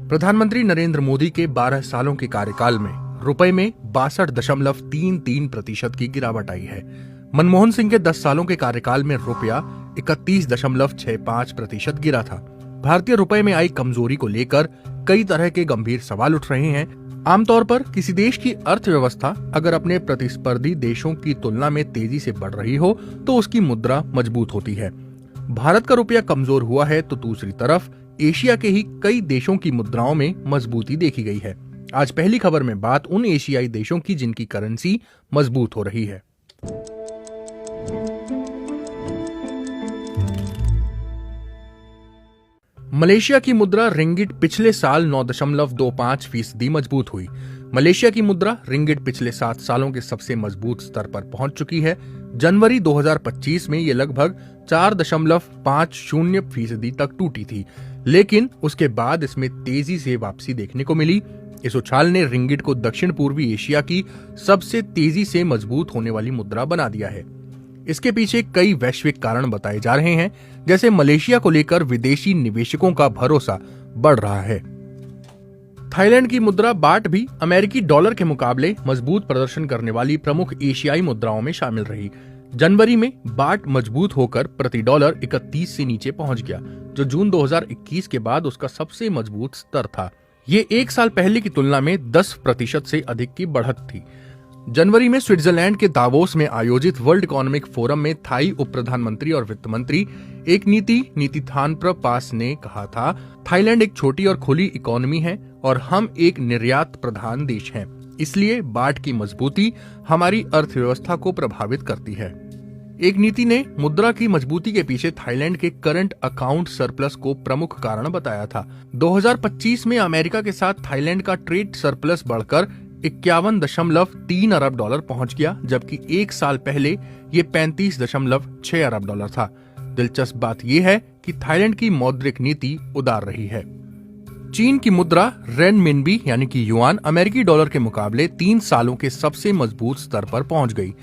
प्रधानमंत्री नरेंद्र मोदी के 12 सालों के कार्यकाल में रुपए में 62.33% की गिरावट आई है। मनमोहन सिंह के 10 सालों के कार्यकाल में रुपया 31.65% गिरा था। भारतीय रुपए में आई कमजोरी को लेकर कई तरह के गंभीर सवाल उठ रहे हैं। आमतौर पर किसी देश की अर्थव्यवस्था अगर अपने प्रतिस्पर्धी देशों की तुलना में तेजी से बढ़ रही हो तो उसकी मुद्रा मजबूत होती है। भारत का रुपया कमजोर हुआ है तो दूसरी तरफ एशिया के ही कई देशों की मुद्राओं में मजबूती देखी गई है। आज पहली खबर में बात उन एशियाई देशों की जिनकी करेंसी मजबूत हो रही है। मलेशिया की मुद्रा रिंगिट पिछले साल 9.25% मजबूत हुई। मलेशिया की मुद्रा रिंगिट पिछले 7 सालों के सबसे मजबूत स्तर पर पहुंच चुकी है। जनवरी 2025 में ये लगभग 4.50% तक टूटी थी, लेकिन उसके बाद इसमें तेजी से वापसी देखने को मिली। इस उछाल ने रिंगिट को दक्षिण पूर्वी एशिया की सबसे तेजी से मजबूत होने वाली मुद्रा बना दिया है। इसके पीछे कई वैश्विक कारण बताए जा रहे हैं, जैसे मलेशिया को लेकर विदेशी निवेशकों का भरोसा बढ़ रहा है। थाईलैंड की मुद्रा बाट भी अमेरिकी डॉलर के मुकाबले मजबूत प्रदर्शन करने वाली प्रमुख एशियाई मुद्राओं में शामिल रही। जनवरी में बाट मजबूत होकर प्रति डॉलर 31 से नीचे पहुंच गया, जो जून 2021 के बाद उसका सबसे मजबूत स्तर था। ये एक साल पहले की तुलना में 10% से अधिक की बढ़त थी। जनवरी में स्विट्जरलैंड के दावोस में आयोजित वर्ल्ड इकोनॉमिक फोरम में थाई उप प्रधानमंत्री और वित्त मंत्री एक नीतिथान प्रपास ने कहा था, थाईलैंड एक छोटी और खुली इकोनॉमी है और हम एक निर्यात प्रधान देश हैं, इसलिए बाट की मजबूती हमारी अर्थव्यवस्था को प्रभावित करती है। एक नीति ने मुद्रा की मजबूती के पीछे थाईलैंड के करंट अकाउंट सरप्लस को प्रमुख कारण बताया था। 2025 में अमेरिका के साथ थाईलैंड का ट्रेड सरप्लस बढ़कर 51.3 अरब डॉलर पहुंच गया, जबकि एक साल पहले ये 35.6 अरब डॉलर था। दिलचस्प बात यह है कि थाईलैंड की मौद्रिक नीति उदार रही है। चीन की मुद्रा रेनमिनबी यानी कि युआन अमेरिकी डॉलर के मुकाबले 3 सालों के सबसे मजबूत स्तर पर पहुंच गई।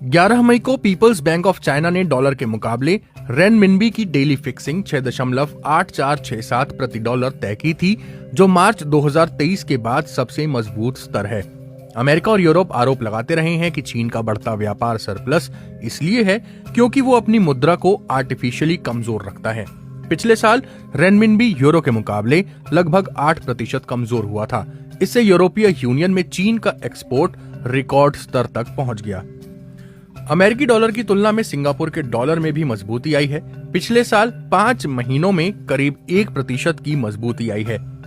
11 मई को पीपल्स बैंक ऑफ चाइना ने डॉलर के मुकाबले रेनमिनबी की डेली फिक्सिंग 6.8467 प्रति डॉलर तय की थी, जो मार्च 2023 के बाद सबसे मजबूत स्तर है। अमेरिका और यूरोप आरोप लगाते रहे हैं कि चीन का बढ़ता व्यापार सरप्लस इसलिए है क्योंकि वो अपनी मुद्रा को आर्टिफिशियली कमजोर रखता है। पिछले साल रेनमिनबी यूरो के मुकाबले लगभग 8% कमजोर हुआ था। इससे यूरोपीय यूनियन में चीन का एक्सपोर्ट रिकॉर्ड स्तर तक पहुंच गया। अमेरिकी डॉलर की तुलना में सिंगापुर के डॉलर में भी मजबूती आई है। पिछले साल 5 महीनों में करीब 1% की मजबूती आई है।